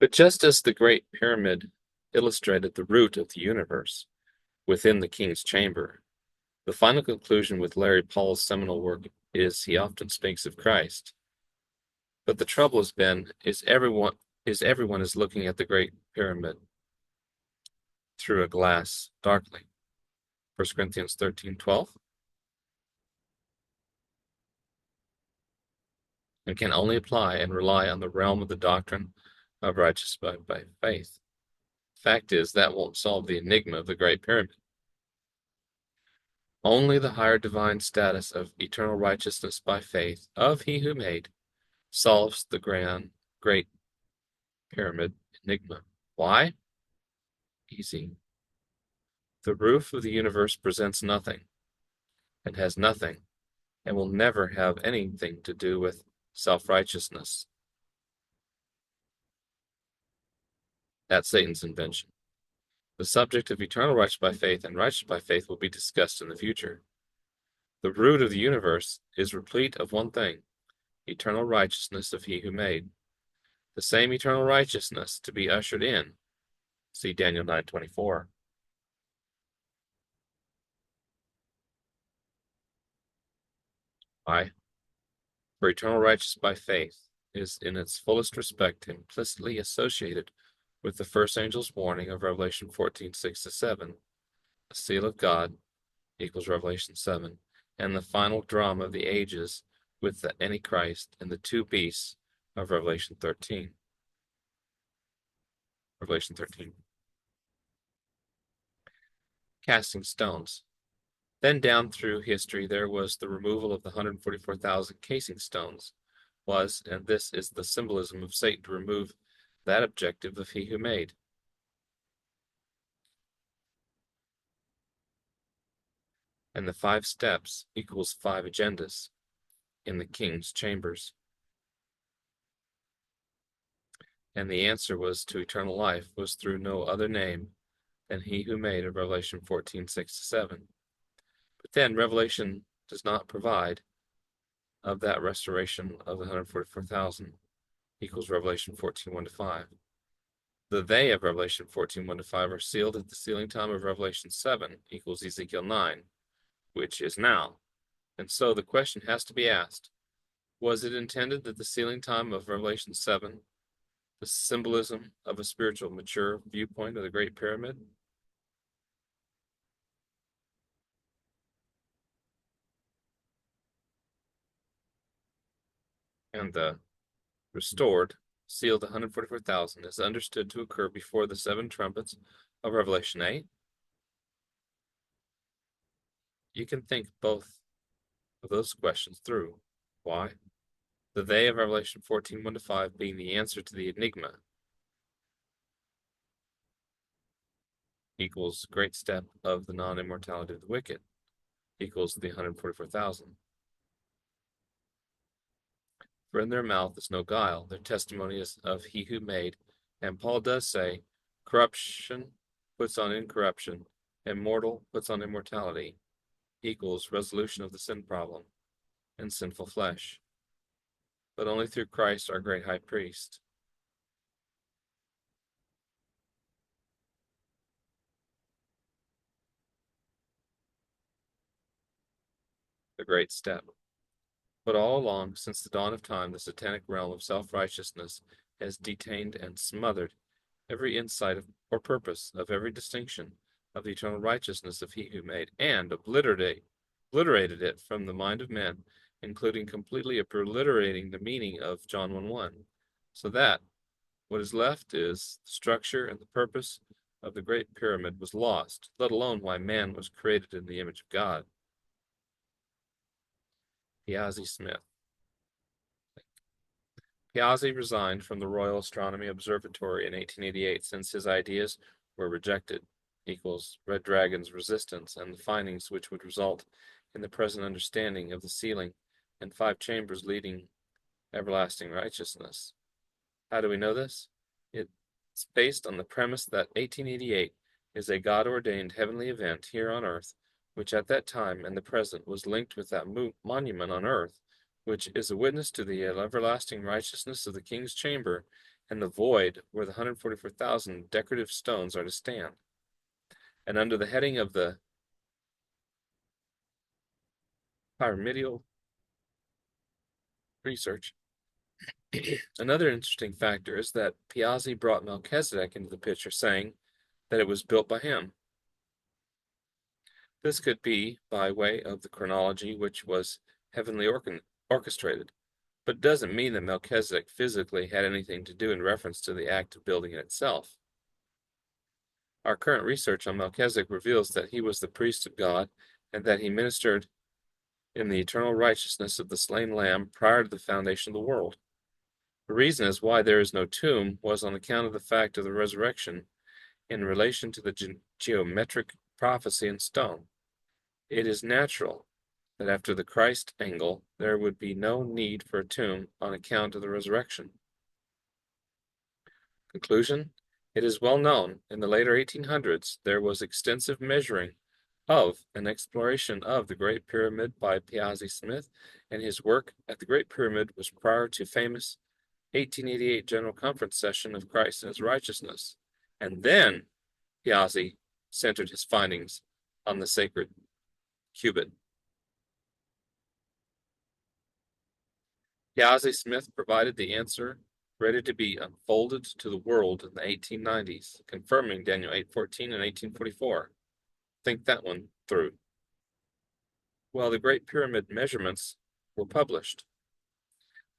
But just as the Great Pyramid illustrated the root of the universe within the king's chamber, the final conclusion with Larry Paul's seminal work is he often speaks of Christ. But the trouble has been everyone is looking at the Great Pyramid through a glass darkly. 1 Corinthians 13:12, and can only apply and rely on the realm of the doctrine of righteousness by faith. Fact is, that won't solve the enigma of the Great Pyramid. Only the higher divine status of eternal righteousness by faith of He who made solves the Great Pyramid enigma. Why? Easy. The roof of the universe presents nothing, and has nothing, and will never have anything to do with self-righteousness. That's Satan's invention. The subject of eternal righteousness by faith and righteousness by faith will be discussed in the future. The root of the universe is replete of one thing, eternal righteousness of He who made. The same eternal righteousness to be ushered in. See Daniel 9:24. Why? For eternal righteousness by faith is in its fullest respect implicitly associated with the first angel's warning of Revelation 14:6-7. The seal of God equals Revelation 7, and the final drama of the ages with the Antichrist and the two beasts of Revelation 13. Revelation 13. Casting stones. Then down through history there was the removal of the 144,000 casing stones, and this is the symbolism of Satan to remove that objective of He who made. And the 5 steps equals 5 agendas in the king's chambers. And the answer was to eternal life was through no other name than He who made of Revelation 14:6-7. But then Revelation does not provide of that restoration of the 144,000 equals Revelation 14:1-5. The they of Revelation 14:1-5 are sealed at the sealing time of Revelation 7 equals Ezekiel 9, which is now. And so the question has to be asked, was it intended that the sealing time of Revelation 7, the symbolism of a spiritual mature viewpoint of the Great Pyramid? And the restored, sealed 144,000 is understood to occur before the 7 trumpets of Revelation 8? You can think both of those questions through. Why? The they of Revelation 14:1-5 being the answer to the enigma equals great step of the non-immortality of the wicked equals the 144,000. For in their mouth is no guile, their testimony is of He who made, and Paul does say, corruption puts on incorruption, and mortal puts on immortality equals resolution of the sin problem and sinful flesh. But only through Christ our great high priest. The great step. But all along, since the dawn of time, the satanic realm of self-righteousness has detained and smothered every insight or purpose of every distinction of the eternal righteousness of He who made, and obliterated it from the mind of men, including completely obliterating the meaning of John 1:1, so that what is left is the structure and the purpose of the Great Pyramid was lost, let alone why man was created in the image of God. Piazzi Smith. Piazzi resigned from the Royal Astronomy Observatory in 1888 since his ideas were rejected, equals Red Dragon's resistance and the findings which would result in the present understanding of the sealing and 5 chambers leading everlasting righteousness. How do we know this? It's based on the premise that 1888 is a God-ordained heavenly event here on earth, which at that time and the present was linked with that monument on earth, which is a witness to the everlasting righteousness of the king's chamber and the void where the 144,000 decorative stones are to stand. And under the heading of the pyramidal research, another interesting factor is that Piazzi brought Melchizedek into the picture, saying that it was built by him. This could be by way of the chronology, which was heavenly orchestrated, but doesn't mean that Melchizedek physically had anything to do in reference to the act of building it itself. Our current research on Melchizedek reveals that he was the priest of God and that he ministered in the eternal righteousness of the slain lamb prior to the foundation of the world. The reason is why there is no tomb was on account of the fact of the resurrection in relation to the geometric prophecy in stone. It is natural that after the Christ angle there would be no need for a tomb on account of the resurrection. Conclusion: it is well known in the later 1800s there was extensive measuring of and exploration of the Great Pyramid by Piazzi Smyth, and his work at the Great Pyramid was prior to famous 1888 General Conference session of Christ and his righteousness. And then Piazzi centered his findings on the sacred cubit. Piazzi Smyth provided the answer ready to be unfolded to the world in the 1890s, confirming Daniel 8:14 and 18:44. Think that one through. Well, the Great Pyramid measurements were published.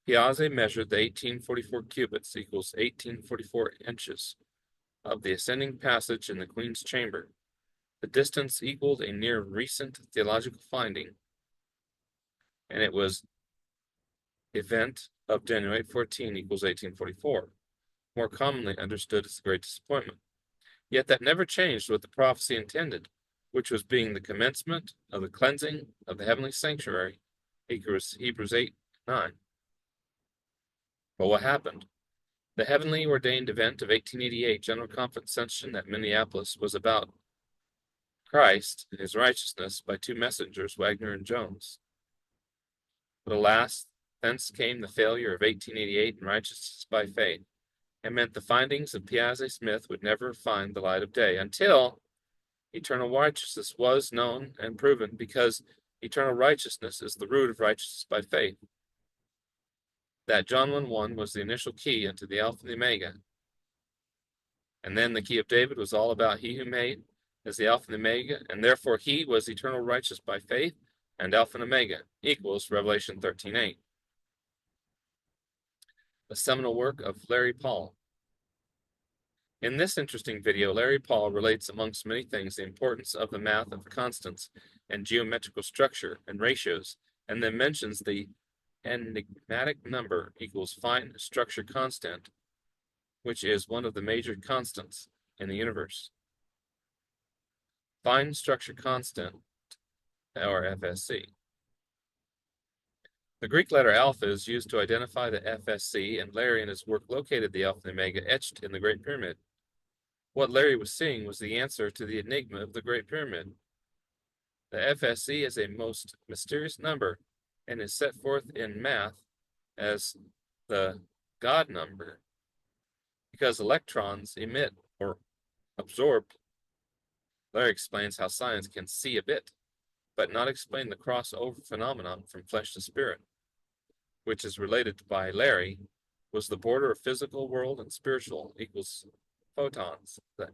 Piazzi measured the 1844 cubits equals 1844 inches of the ascending passage in the Queen's chamber. The distance equaled a near recent theological finding, and it was event of Daniel 8:14 equals 1844, more commonly understood as the Great Disappointment. Yet that never changed what the prophecy intended, which was being the commencement of the cleansing of the heavenly sanctuary, Hebrews 8:9. But what happened? The heavenly ordained event of 1888 General Conference session at Minneapolis was about Christ and his righteousness by two messengers, Wagner and Jones. But alas, thence came the failure of 1888 in righteousness by faith, and meant the findings of Piazzi Smyth would never find the light of day until eternal righteousness was known and proven, because eternal righteousness is the root of righteousness by faith. That John 1:1 was the initial key into the Alpha and the Omega. And then the key of David was all about he who made as the Alpha and the Omega, and therefore he was eternal righteous by faith, and Alpha and Omega equals Revelation 13:8. The seminal work of Larry Paul. In this interesting video, Larry Paul relates, amongst many things, the importance of the math of constants and geometrical structure and ratios, and then mentions the enigmatic number equals fine structure constant, which is one of the major constants in the universe. Fine structure constant, or FSC. The Greek letter alpha is used to identify the FSC, and Larry in his work located the Alpha and Omega etched in the Great Pyramid. What Larry was seeing was the answer to the enigma of the Great Pyramid. The FSC is a most mysterious number and is set forth in math as the God number because electrons emit or absorb. Larry explains how science can see a bit, but not explain the crossover phenomenon from flesh to spirit, which is related by Larry, was the border of physical world and spiritual equals photons, the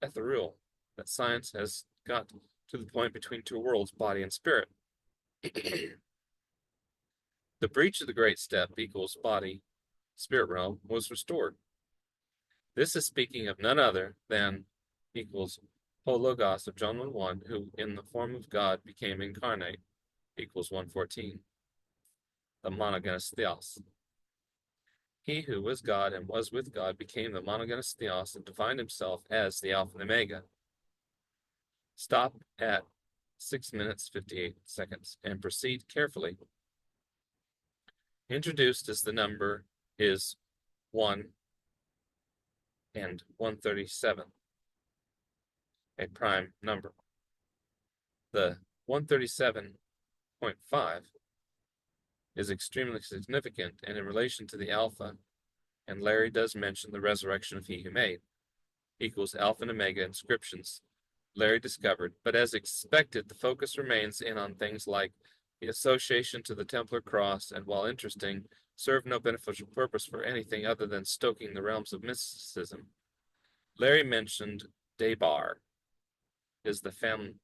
ethereal, that science has got to the point between two worlds, body and spirit. The breach of the great step equals body, spirit realm was restored. This is speaking of none other than equals Ho Logos of John 1:1, who in the form of God became incarnate, equals 1:14. The monogenes theos. He who was God and was with God became the monogenes theos and defined himself as the Alpha and Omega. Stop at 6 minutes 58 seconds and proceed carefully. Introduced as the number is 1 and 137, a prime number. The 137.5 is extremely significant, and in relation to the alpha and Larry does mention the resurrection of he who made, equals Alpha and Omega inscriptions Larry discovered, but as expected, the focus remains in on things like the association to the Templar cross, and while interesting, serve no beneficial purpose for anything other than stoking the realms of mysticism. Larry mentioned Debar is the family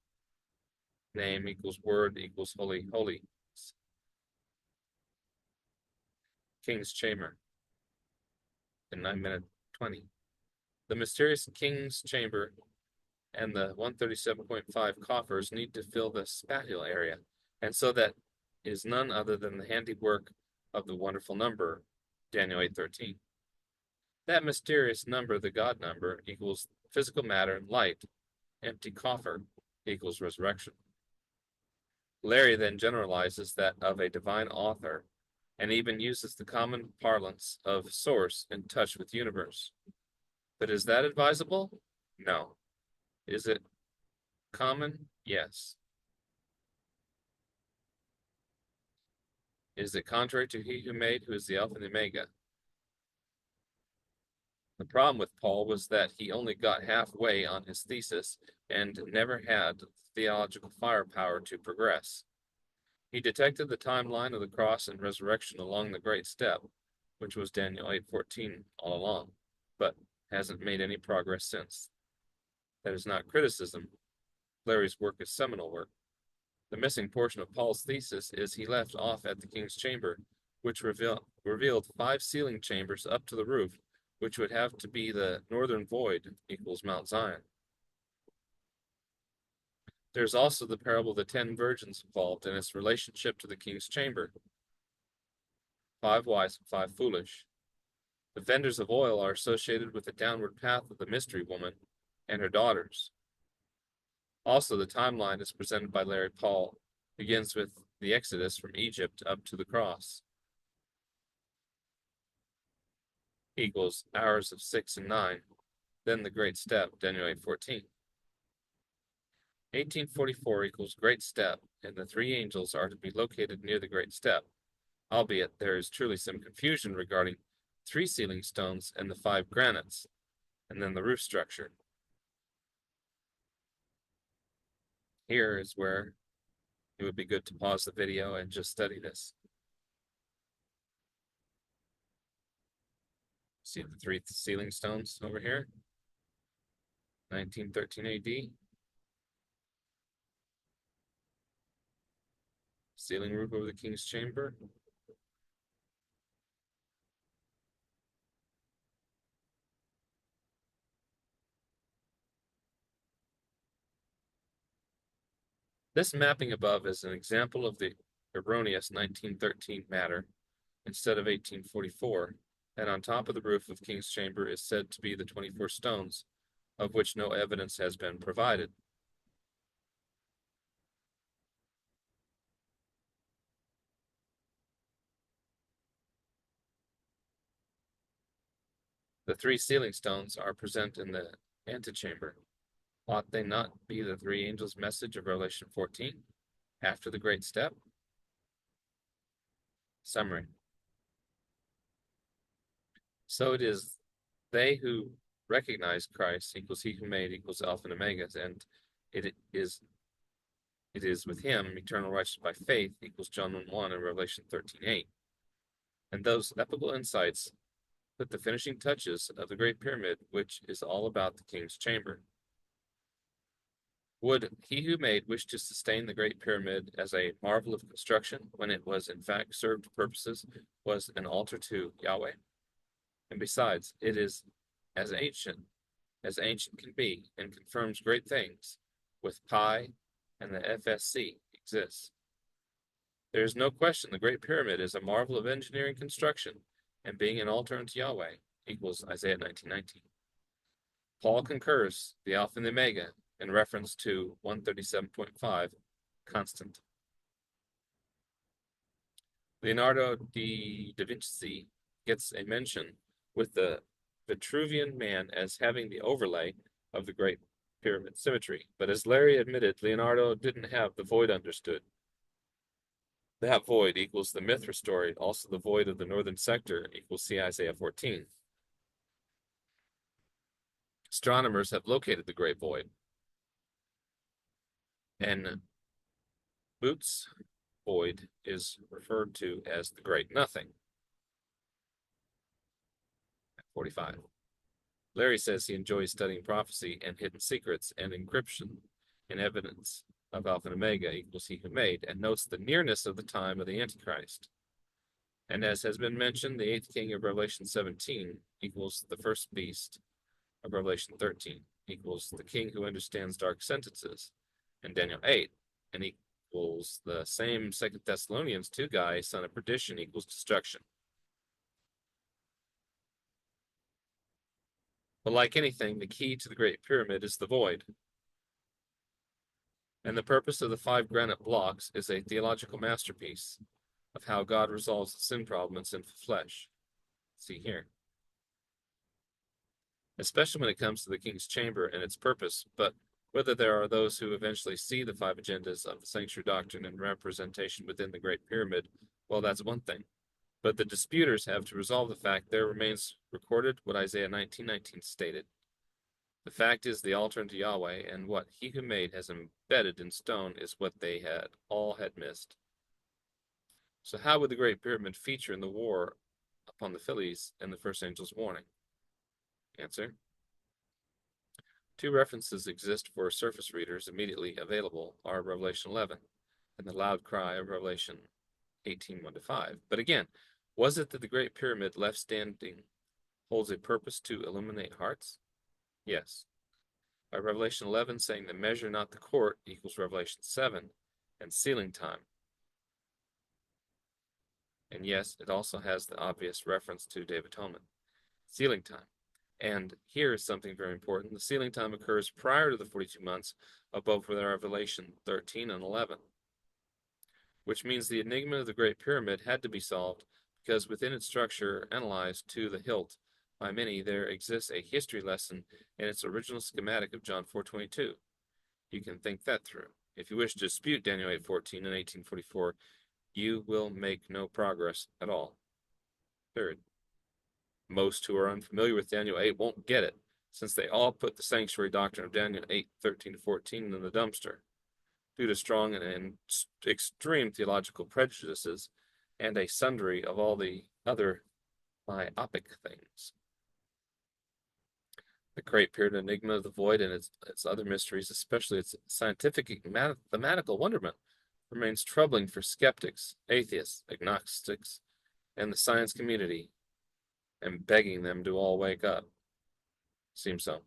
name equals word equals holy, holy. King's Chamber in 9 minute 20. The mysterious King's Chamber and the 137.5 coffers need to fill the spatial area, and so that is none other than the handiwork of the wonderful number, Daniel 8:13. That mysterious number, the God number, equals physical matter and light. Empty coffer equals resurrection. Larry then generalizes that of a divine author, and even uses the common parlance of source in touch with universe. But is that advisable? No. Is it common? Yes. Is it contrary to he who made, who is the Alpha and the Omega? The problem with Paul was that he only got halfway on his thesis and never had theological firepower to progress. He detected the timeline of the cross and resurrection along the great step, which was Daniel 8:14 all along, but hasn't made any progress since. That is not criticism. Larry's work is seminal work. The missing portion of Paul's thesis is he left off at the King's Chamber, which revealed 5 ceiling chambers up to the roof, which would have to be the northern void equals Mount Zion. There's also the parable of the 10 virgins involved in its relationship to the King's Chamber. 5 wise and 5 foolish. The vendors of oil are associated with the downward path of the mystery woman and her daughters. Also, the timeline is presented by Larry Paul, begins with the Exodus from Egypt up to the cross, equals hours of 6 and 9, then the great step, Daniel 8:14. 1844 equals great step, and the 3 angels are to be located near the great step, albeit there is truly some confusion regarding 3 ceiling stones and the 5 granites, and then the roof structure. Here is where it would be good to pause the video and just study this. See the 3 ceiling stones over here? 1913 AD. Ceiling roof over the King's Chamber. This mapping above is an example of the erroneous 1913 matter instead of 1844, and on top of the roof of King's Chamber is said to be the 24 stones, of which no evidence has been provided. The 3 ceiling stones are present in the antechamber. Ought they not be the 3 angels' message of Revelation 14 after the great step? Summary. So it is they who recognize Christ equals he who made equals Alpha and Omega, and it is with him eternal righteousness by faith equals John 1:1 and Revelation 13:8. And those epical insights put the finishing touches of the Great Pyramid, which is all about the King's Chamber. Would he who made wish to sustain the Great Pyramid as a marvel of construction when it was in fact served purposes was an altar to Yahweh? And besides, it is as ancient can be, and confirms great things, with pi and the FSC exists. There is no question the Great Pyramid is a marvel of engineering construction, and being an altar unto Yahweh equals Isaiah 19:19. Paul concurs the Alpha and the Omega in reference to 137.5 constant. Leonardo da Vinci gets a mention with the Vitruvian Man as having the overlay of the Great Pyramid symmetry, but as Larry admitted, Leonardo didn't have the void understood. That void equals the Mithra story, also the void of the northern sector equals see Isaiah 14. Astronomers have located the great void, and Boots' void is referred to as the great nothing. 45. Larry says he enjoys studying prophecy and hidden secrets and encryption in evidence of Alpha and Omega equals he who made, and notes the nearness of the time of the Antichrist. And as has been mentioned, the eighth king of Revelation 17 equals the first beast of Revelation 13, equals the king who understands dark sentences in Daniel 8, and equals the same 2 Thessalonians 2 guy, son of perdition, equals destruction. But like anything, the key to the Great Pyramid is the void. And the purpose of the 5 granite blocks is a theological masterpiece of how God resolves the sin problem in sinful flesh. See here. Especially when it comes to the king's chamber and its purpose, but whether there are those who eventually see the 5 agendas of the sanctuary doctrine and representation within the Great Pyramid, well, that's one thing. But the disputers have to resolve the fact there remains recorded what Isaiah 19:19 stated. The fact is the altar unto Yahweh, and what he who made has embedded in stone is what they had missed. So how would the Great Pyramid feature in the war upon the Phillies and the first angel's warning? Answer. 2 references exist for surface readers immediately available are Revelation 11 and the loud cry of Revelation 18:1-5. But again, was it that the Great Pyramid left standing holds a purpose to illuminate hearts? Yes. By Revelation 11 saying the measure not the court equals Revelation 7 and sealing time. And yes, it also has the obvious reference to Day of Atonement. Sealing time. And here is something very important. The sealing time occurs prior to the 42 months of both Revelation 13 and 11, which means the enigma of the Great Pyramid had to be solved because within its structure, analyzed to the hilt by many, there exists a history lesson in its original schematic of John 4:22. You can think that through. If you wish to dispute Daniel 8:14 and 18:44, you will make no progress at all. Third, most who are unfamiliar with Daniel 8 won't get it, since they all put the sanctuary doctrine of Daniel 8:13-14 in the dumpster, due to strong and extreme theological prejudices and a sundry of all the other myopic things. The Great Pyramid enigma of the void and its other mysteries, especially its scientific mathematical wonderment, remains troubling for skeptics, atheists, agnostics, and the science community, and begging them to all wake up. Seems so.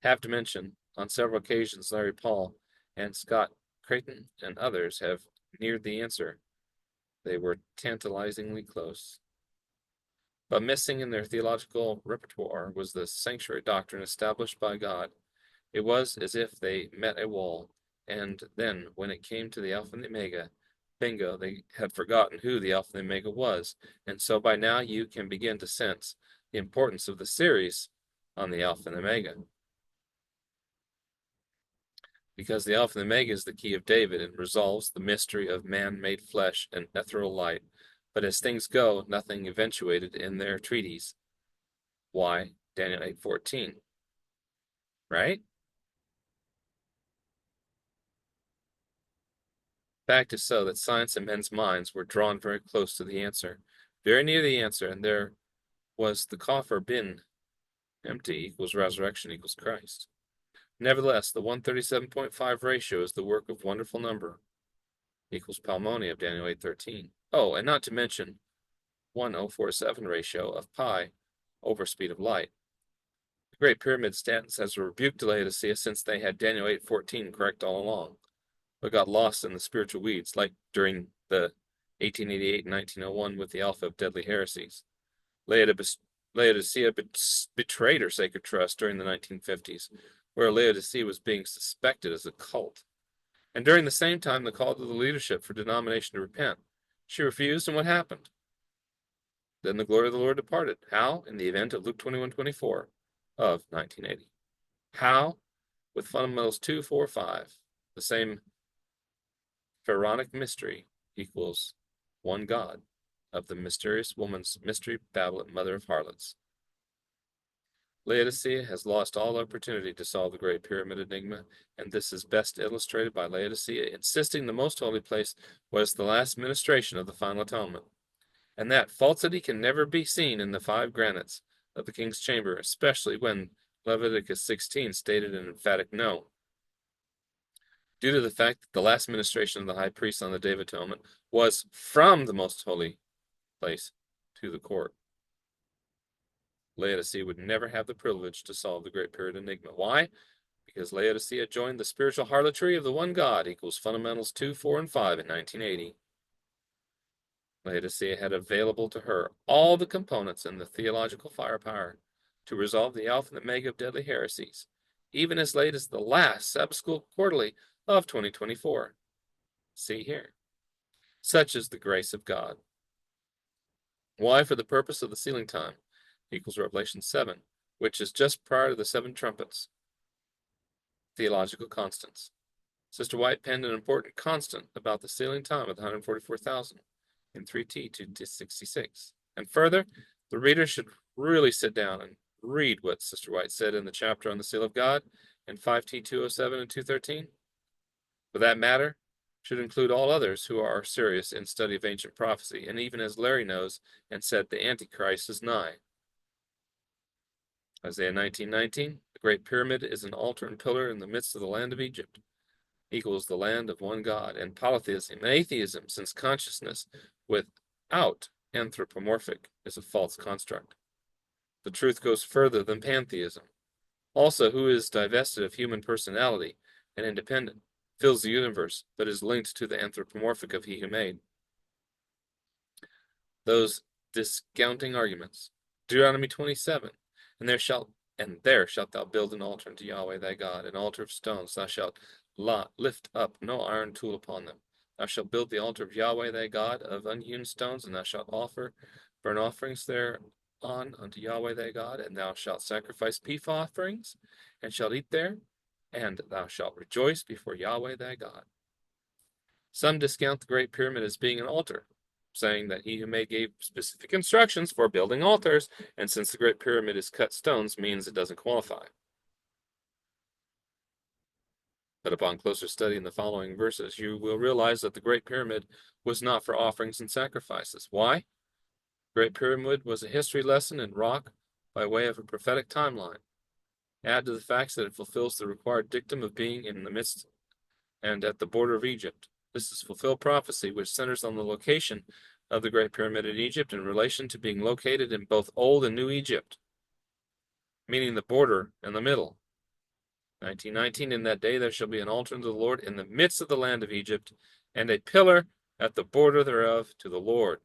Have to mention, on several occasions, Larry Paul and Scott Creighton and others have neared the answer. They were tantalizingly close. But missing in their theological repertoire was the sanctuary doctrine established by God. It was as if they met a wall, and then, when it came to the Alpha and the Omega, bingo, they had forgotten who the Alpha and the Omega was, and so by now you can begin to sense the importance of the series on the Alpha and the Omega. Because the Alpha and the Omega is the key of David and resolves the mystery of man-made flesh and ethereal light. But as things go, nothing eventuated in their treatise. Why? Daniel 8:14. Right? Fact is so that science and men's minds were drawn very close to the answer, very near the answer, and there was the coffer bin empty equals resurrection equals Christ. Nevertheless, the 137.5 ratio is the work of wonderful number equals Palmoni of Daniel 8:13. Oh, and not to mention 1047 ratio of pi over speed of light. The Great Pyramid stands as a rebuke to Laodicea since they had Daniel 8:14 correct all along, but got lost in the spiritual weeds, like during the 1888 and 1901 with the Alpha of Deadly Heresies. Laodicea betrayed her sacred trust during the 1950s, where Laodicea was being suspected as a cult. And during the same time, the call to the leadership for denomination to repent. She refused, and what happened? Then the glory of the Lord departed. How? In the event of Luke 21:24 of 1980. How? With fundamentals 2, 4, 5, the same pharaonic mystery equals one God of the mysterious woman's mystery Babylon, mother of harlots. Laodicea has lost all opportunity to solve the Great Pyramid enigma, and this is best illustrated by Laodicea insisting the most holy place was the last ministration of the final atonement, and that falsity can never be seen in the 5 granites of the king's chamber, especially when Leviticus 16 stated an emphatic no, due to the fact that the last ministration of the high priest on the Day of Atonement was from the most holy place to the court. Laodicea would never have the privilege to solve the Great Pyramid enigma. Why? Because Laodicea joined the spiritual harlotry of the one God equals Fundamentals 2, 4, and 5 in 1980. Laodicea had available to her all the components and the theological firepower to resolve the Alpha and Omega of deadly heresies, even as late as the last Sabbath School Quarterly of 2024. See here. Such is the grace of God. Why? For the purpose of the sealing time equals Revelation 7, which is just prior to the 7 trumpets. Theological constants. Sister White penned an important constant about the sealing time of the 144,000 in 3T 266. And further, the reader should really sit down and read what Sister White said in the chapter on the seal of God in 5T 207 and 213. For that matter, should include all others who are serious in study of ancient prophecy, and even as Larry knows and said, the Antichrist is nigh. Isaiah 19:19, the Great Pyramid is an altar and pillar in the midst of the land of Egypt, equals the land of one God, and polytheism and atheism, since consciousness without anthropomorphic is a false construct. The truth goes further than pantheism. Also, who is divested of human personality and independent, fills the universe, but is linked to the anthropomorphic of he who made. Those discounting arguments. Deuteronomy 27, and there shalt thou build an altar unto Yahweh thy God, an altar of stones. Thou shalt lift up no iron tool upon them. Thou shalt build the altar of Yahweh thy God of unhewn stones, and thou shalt offer burnt offerings thereon unto Yahweh thy God, and thou shalt sacrifice peace offerings, and shalt eat there, and thou shalt rejoice before Yahweh thy God. Some discount the Great Pyramid as being an altar, saying that he who made gave specific instructions for building altars, and since the Great Pyramid is cut stones, means it doesn't qualify. But upon closer study in the following verses, you will realize that the Great Pyramid was not for offerings and sacrifices. Why? The Great Pyramid was a history lesson in rock by way of a prophetic timeline. Add to the facts that it fulfills the required dictum of being in the midst and at the border of Egypt. This is fulfilled prophecy, which centers on the location of the Great Pyramid in Egypt in relation to being located in both Old and New Egypt, meaning the border and the middle. 19:19, in that day there shall be an altar unto the Lord in the midst of the land of Egypt, and a pillar at the border thereof to the Lord.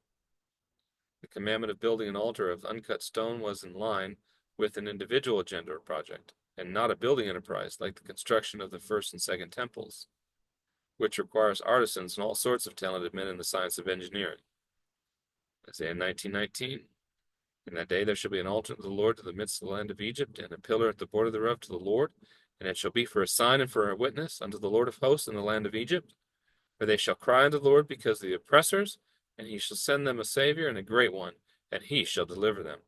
The commandment of building an altar of uncut stone was in line with an individual agenda or project, and not a building enterprise like the construction of the first and second temples, which requires artisans and all sorts of talented men in the science of engineering. Isaiah 19:19, in that day there shall be an altar to the Lord to the midst of the land of Egypt, and a pillar at the border thereof to the Lord, and it shall be for a sign and for a witness unto the Lord of hosts in the land of Egypt. For they shall cry unto the Lord because of the oppressors, and he shall send them a Savior and a great one, and he shall deliver them.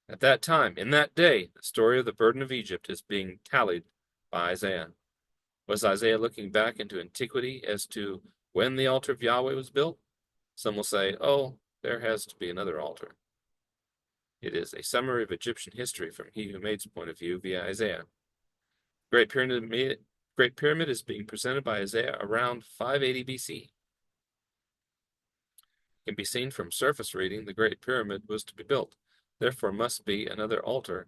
At that time, in that day, the story of the burden of Egypt is being tallied by Isaiah. Was Isaiah looking back into antiquity as to when the altar of Yahweh was built? Some will say, oh, there has to be another altar. It is a summary of Egyptian history from he who made's point of view via Isaiah. Great Pyramid is being presented by Isaiah around 580 BC. It can be seen from surface reading the Great Pyramid was to be built. Therefore must be another altar,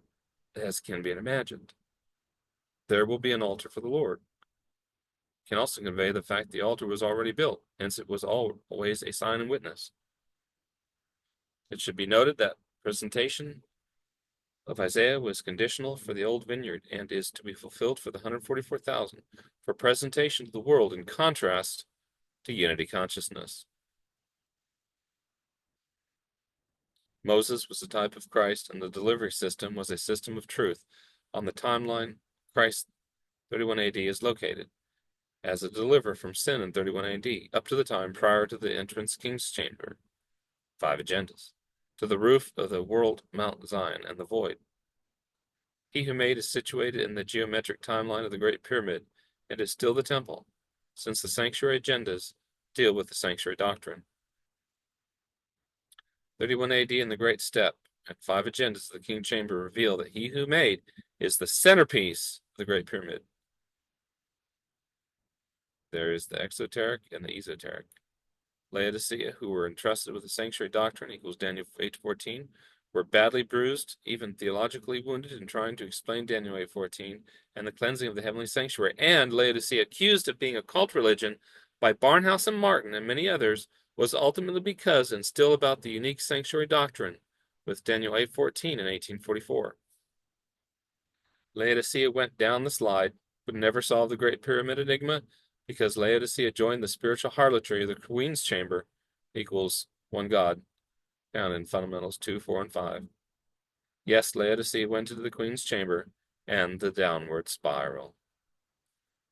as can be imagined. There will be an altar for the Lord. It can also convey the fact the altar was already built, hence it was always a sign and witness. It should be noted that presentation of Isaiah was conditional for the old vineyard and is to be fulfilled for the 144,000 for presentation to the world in contrast to unity consciousness. Moses was a type of Christ, and the delivery system was a system of truth. On the timeline, Christ 31 AD is located, as a deliverer from sin in 31 AD, up to the time prior to the entrance king's chamber. 5 agendas. To the roof of the world Mount Zion and the void. He who made is situated in the geometric timeline of the Great Pyramid and is still the temple, since the sanctuary agendas deal with the sanctuary doctrine. 31 AD and the Great Step and 5 agendas of the King Chamber reveal that he who made is the centerpiece of the Great Pyramid. There is the exoteric and the esoteric. Laodicea, who were entrusted with the sanctuary doctrine, equals Daniel 8:14, were badly bruised, even theologically wounded in trying to explain Daniel 8:14 and the cleansing of the heavenly sanctuary. And Laodicea, accused of being a cult religion by Barnhouse and Martin and many others, was ultimately because and still about the unique sanctuary doctrine with Daniel 8:14 in 1844. Laodicea went down the slide, but never solved the Great Pyramid enigma because Laodicea joined the spiritual harlotry of the Queen's Chamber, equals one God, found in Fundamentals 2, 4, and 5. Yes, Laodicea went into the Queen's Chamber and the downward spiral.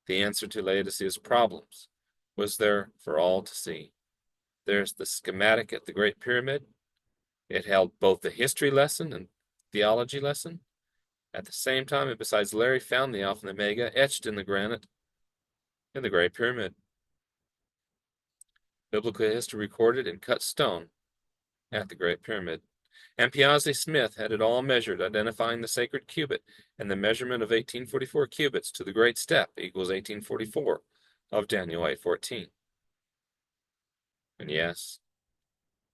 The answer to Laodicea's problems was there for all to see. There's the schematic at the Great Pyramid. It held both the history lesson and theology lesson. At the same time, and besides, Larry found the Alpha and Omega etched in the granite in the Great Pyramid. Biblical history recorded in cut stone at the Great Pyramid. And Piazzi Smith had it all measured, identifying the sacred cubit and the measurement of 1844 cubits to the Great Step equals 1844 of Daniel 8:14. And yes,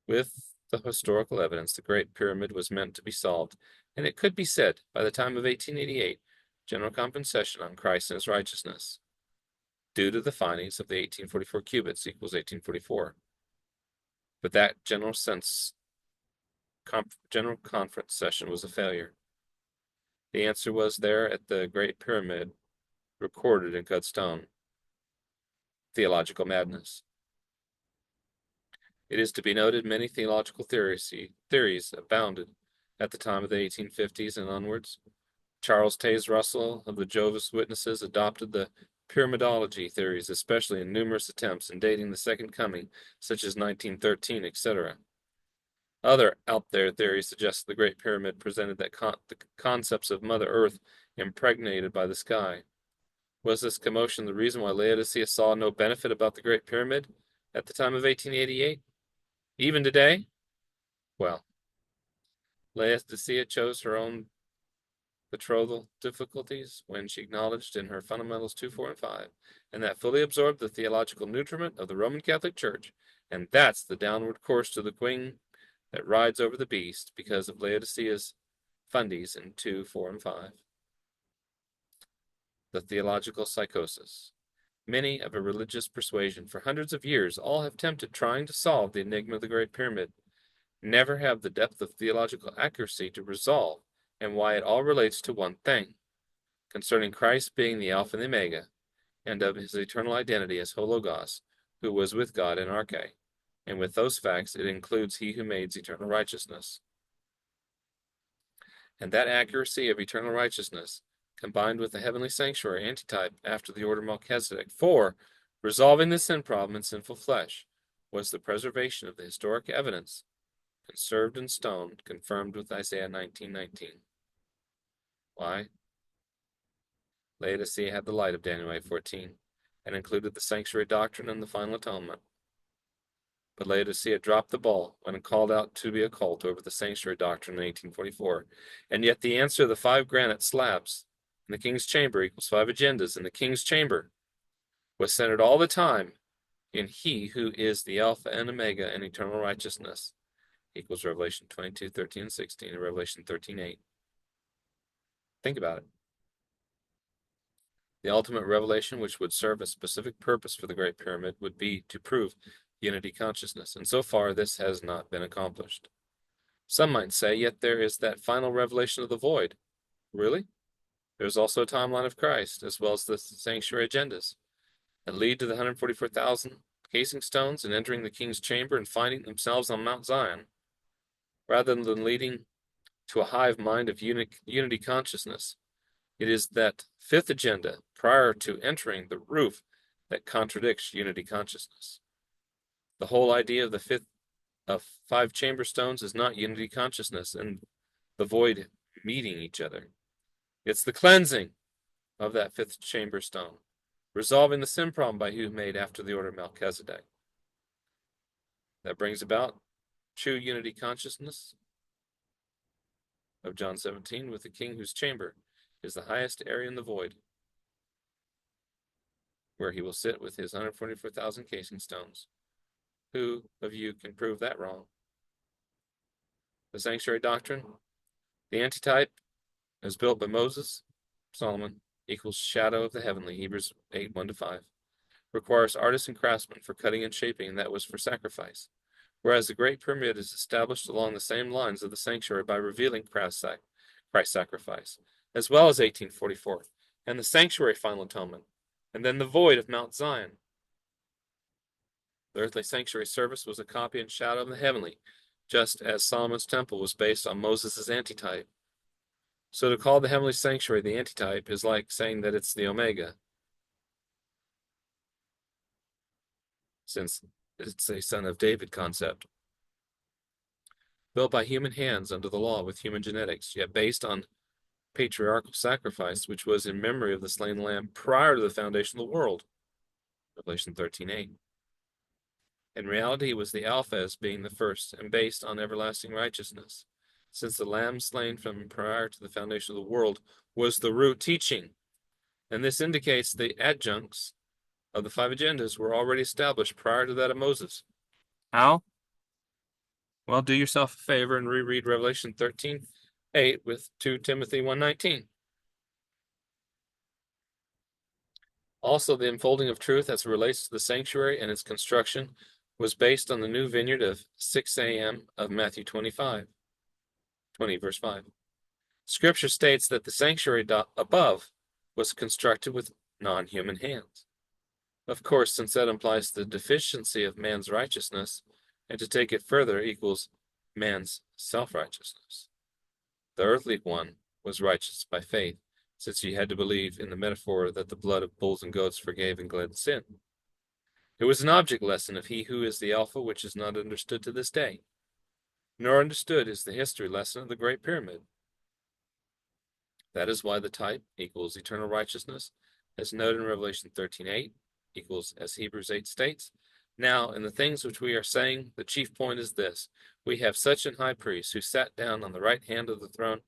with the historical evidence, the Great Pyramid was meant to be solved, and it could be said by the time of 1888, General Conference Session on Christ and His Righteousness, due to the findings of the 1844 cubits equals 1844. But that General Conference Session was a failure. The answer was there at the Great Pyramid, recorded in cut stone. Theological madness. It is to be noted many theological theories abounded at the time of the 1850s and onwards. Charles Taze Russell of the Jehovah's Witnesses adopted the pyramidology theories, especially in numerous attempts in dating the Second Coming, such as 1913, etc. Other out-there theories suggest the Great Pyramid presented the concepts of Mother Earth impregnated by the sky. Was this commotion the reason why Laodicea saw no benefit about the Great Pyramid at the time of 1888? Even today? Well, Laodicea chose her own betrothal difficulties when she acknowledged in her Fundamentals 2, 4, and 5, and that fully absorbed the theological nutriment of the Roman Catholic Church, and that's the downward course to the queen that rides over the beast because of Laodicea's fundies in 2, 4, and 5. The theological psychosis. Many of a religious persuasion for hundreds of years all have attempted trying to solve the enigma of the Great Pyramid, never have the depth of theological accuracy to resolve and why it all relates to one thing, concerning Christ being the Alpha and the Omega, and of his eternal identity as Hologos, who was with God in Arche, and with those facts it includes he who made eternal righteousness. And that accuracy of eternal righteousness, combined with the heavenly sanctuary antitype after the order of Melchizedek, for resolving the sin problem in sinful flesh, was the preservation of the historic evidence, conserved in stone, confirmed with Isaiah 19:19. Why? Laodicea had the light of Daniel 8:14, and included the sanctuary doctrine and the final atonement. But Laodicea dropped the ball when it called out to be a cult over the sanctuary doctrine in 1844, and yet the answer of the 5 granite slabs in the king's chamber equals 5 agendas in the king's chamber was centered all the time in he who is the Alpha and Omega and eternal righteousness, equals Revelation 22:13 and 16, and Revelation 13:8. Think about it. The ultimate revelation, which would serve a specific purpose for the Great Pyramid, would be to prove unity consciousness, and so far this has not been accomplished. Some might say, yet there is that final revelation of the void. Really? There's also a timeline of Christ, as well as the sanctuary agendas, that lead to the 144,000 casing stones and entering the king's chamber and finding themselves on Mount Zion, rather than leading to a hive mind of unity consciousness. It is that 5th agenda, prior to entering the roof that contradicts unity consciousness. The whole idea of five chamber stones is not unity consciousness and the void meeting each other. It's the cleansing of that fifth chamber stone, resolving the sin problem by who made after the order of Melchizedek. That brings about true unity consciousness of John 17 with the king whose chamber is the highest area in the void, where he will sit with his 144,000 casing stones. Who of you can prove that wrong? The sanctuary doctrine, the antitype, as built by Moses, Solomon, equals shadow of the heavenly, Hebrews 8, 1-5, requires artists and craftsmen for cutting and shaping, and that was for sacrifice. Whereas the Great Pyramid is established along the same lines of the sanctuary by revealing Christ's sacrifice, as well as 1844, and the sanctuary final atonement, and then the void of Mount Zion. The earthly sanctuary service was a copy and shadow of the heavenly, just as Solomon's temple was based on Moses' antitype. So to call the heavenly sanctuary the antitype is like saying that it's the Omega, since it's a son of David concept. Built by human hands under the law with human genetics, yet based on patriarchal sacrifice, which was in memory of the slain lamb prior to the foundation of the world. Revelation 13:8. In reality, he was the Alpha as being the first, and based on everlasting righteousness, since the lamb slain from prior to the foundation of the world was the root teaching. And this indicates the adjuncts of the five agendas were already established prior to that of Moses. How? Well, do yourself a favor and reread Revelation 13:8 with 2 Timothy 1:19. Also, the unfolding of truth as it relates to the sanctuary and its construction was based on the new vineyard of 6 a.m. of Matthew 20, verse 5. Scripture states that the sanctuary above was constructed with non-human hands. Of course, since that implies the deficiency of man's righteousness, and to take it further equals man's self-righteousness. The earthly one was righteous by faith, since he had to believe in the metaphor that the blood of bulls and goats forgave and cleansed sin. It was an object lesson of he who is the Alpha, which is not understood to this day, nor understood is the history lesson of the Great Pyramid. That is why the type equals eternal righteousness, as noted in Revelation 13:8, equals as Hebrews 8 states. Now, in the things which we are saying, the chief point is this: we have such an high priest who sat down on the right hand of the throne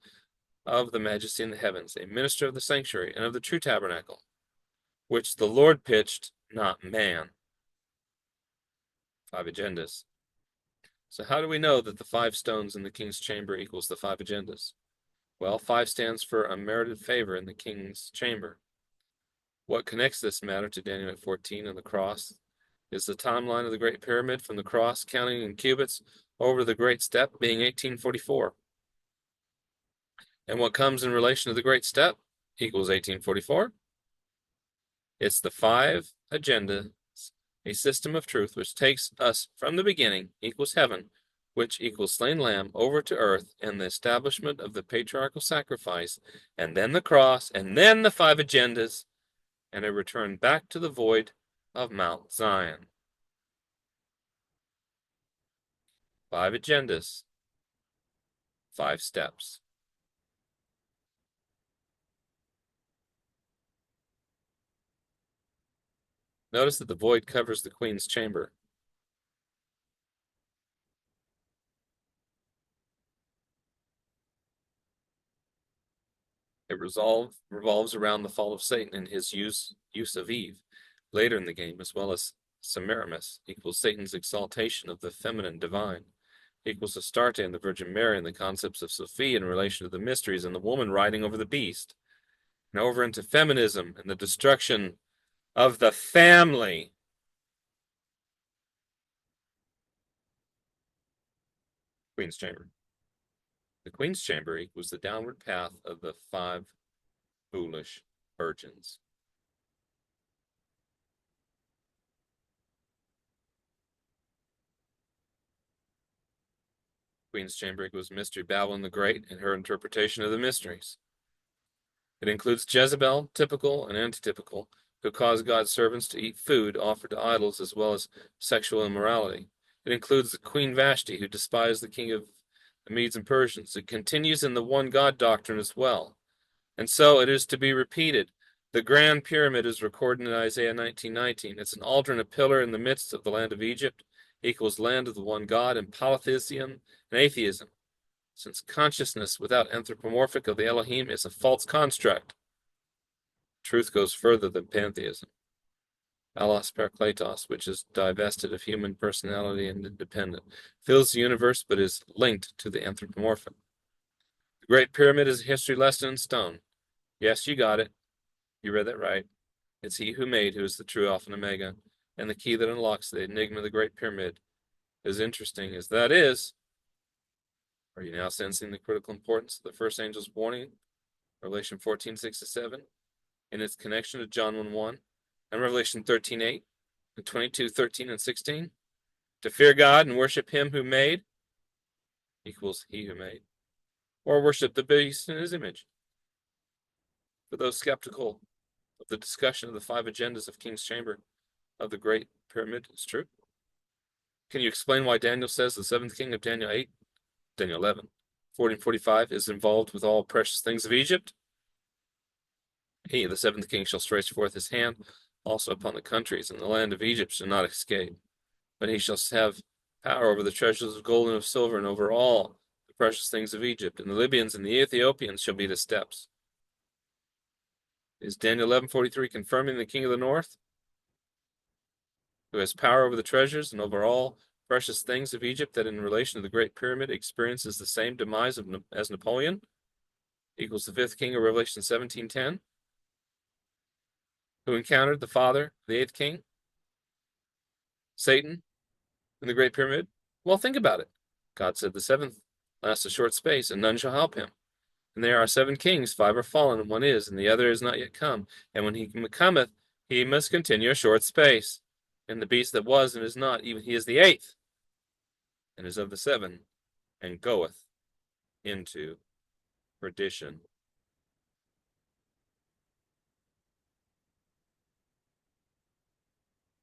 of the majesty in the heavens, a minister of the sanctuary and of the true tabernacle, which the Lord pitched, not man. Five agendas. So how do we know that the 5 stones in the king's chamber equals the 5 agendas? Well, 5 stands for unmerited favor in the king's chamber. What connects this matter to Daniel 14 and the cross is the timeline of the Great Pyramid from the cross, counting in cubits, over to the Great Step being 1844. And what comes in relation to the Great Step equals 1844. It's the 5 agendas, a system of truth which takes us from the beginning, equals heaven, which equals slain lamb, over to earth, and the establishment of the patriarchal sacrifice, and then the cross, and then the 5 agendas, and a return back to the void of Mount Zion. 5 agendas, 5 steps. Notice that the void covers the queen's chamber. It revolves around the fall of Satan and his use of Eve later in the game, as well as Semiramis equals Satan's exaltation of the feminine divine, equals Astarte and the Virgin Mary and the concepts of Sophia in relation to the mysteries and the woman riding over the beast, and over into feminism and the destruction of the family. Queen's Chamber. The Queen's Chamber equals the downward path of the 5 foolish virgins. Queen's Chamber equals Mystery Babylon the Great and her interpretation of the mysteries. It includes Jezebel, typical and antitypical, who cause God's servants to eat food offered to idols as well as sexual immorality. It includes the Queen Vashti, who despised the king of the Medes and Persians. It continues in the one God doctrine as well. And so it is to be repeated. The Grand Pyramid is recorded in Isaiah 19:19. It's an altar and a pillar in the midst of the land of Egypt, equals land of the one God, and polytheism and atheism, since consciousness without anthropomorphic of the Elohim is a false construct. Truth goes further than pantheism. Allos Parakletos, which is divested of human personality and independent, fills the universe but is linked to the anthropomorphic. The Great Pyramid is a history lesson in stone. Yes, you got it. You read that right. It's he who made who is the true Alpha and Omega, and the key that unlocks the enigma of the Great Pyramid. As interesting as that is, are you now sensing the critical importance of the first angel's warning, Revelation 14:6-7, in its connection to John 1:1, and Revelation 13:8, and 22:13 and 16? To fear God and worship him who made equals he who made, or worship the beast in his image. For those skeptical of the discussion of the 5 agendas of King's Chamber of the Great Pyramid is true. Can you explain why Daniel says the 7th king of Daniel 8, Daniel 11, 40 and 45 is involved with all precious things of Egypt? He, the 7th king, shall stretch forth his hand also upon the countries, and the land of Egypt shall not escape. But he shall have power over the treasures of gold and of silver, and over all the precious things of Egypt, and the Libyans and the Ethiopians shall be the steps. Is Daniel 11:43 confirming the king of the north, who has power over the treasures and over all precious things of Egypt, that in relation to the Great Pyramid experiences the same demise as Napoleon, equals the 5th king of Revelation 17:10, who encountered the father, the 8th king, Satan, in the Great Pyramid? Well, think about it. God said the 7th lasts a short space, and none shall help him. And there are 7 kings, 5 are fallen, and 1 is, and the other is not yet come. And when he cometh, he must continue a short space. And the beast that was and is not, even he is the 8th, and is of the 7, and goeth into perdition.